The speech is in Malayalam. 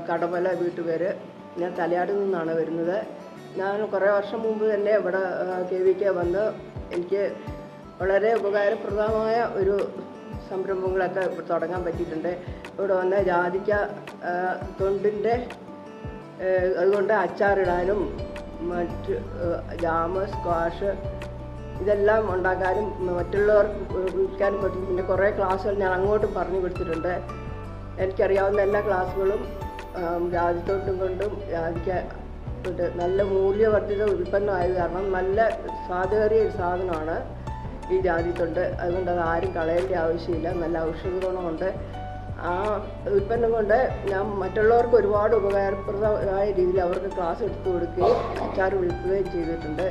കടമല വീട്ടുപേര്. ഞാൻ തലയാട് നിന്നാണ് വരുന്നത്. ഞാൻ കുറേ വർഷം മുമ്പ് തന്നെ ഇവിടെ KVK വന്ന് എനിക്ക് വളരെ ഉപകാരപ്രദമായ ഒരു സംരംഭങ്ങളൊക്കെ തുടങ്ങാൻ പറ്റിയിട്ടുണ്ട്. ഇവിടെ വന്ന് ജാതിക്ക തൊണ്ടിൻ്റെ അതുകൊണ്ട് അച്ചാറിടാനും മറ്റ് ജാമ്, സ്ക്വാഷ് ഇതെല്ലാം ഉണ്ടാക്കാനും മറ്റുള്ളവർക്ക് വിൽക്കാനും പറ്റും. പിന്നെ കുറേ ക്ലാസ്സുകൾ ഞാൻ അങ്ങോട്ടും പറഞ്ഞു കൊടുത്തിട്ടുണ്ട്. എനിക്കറിയാവുന്ന എല്ലാ ക്ലാസ്സുകളും ജാതിത്തോട്ടും കൊണ്ടും ജാതിക്ക നല്ല മൂല്യവർദ്ധിത ഉൽപ്പന്നമായത് കാരണം നല്ല സ്വാദേറിയ ഒരു സാധനമാണ് ഈ ജാതിത്തൊണ്ട്. അതുകൊണ്ട് അത് ആരും കളയേണ്ട ആവശ്യമില്ല. നല്ല ഔഷധ ഗുണമുണ്ട്. ആ ഉൽപ്പന്നം കൊണ്ട് ഞാൻ മറ്റുള്ളവർക്ക് ഒരുപാട് ഉപകാരപ്രദമായ രീതിയിൽ അവർക്ക് ക്ലാസ് എടുത്തു കൊടുക്കുകയും അച്ചാർ വിൽക്കുകയും ചെയ്തിട്ടുണ്ട്.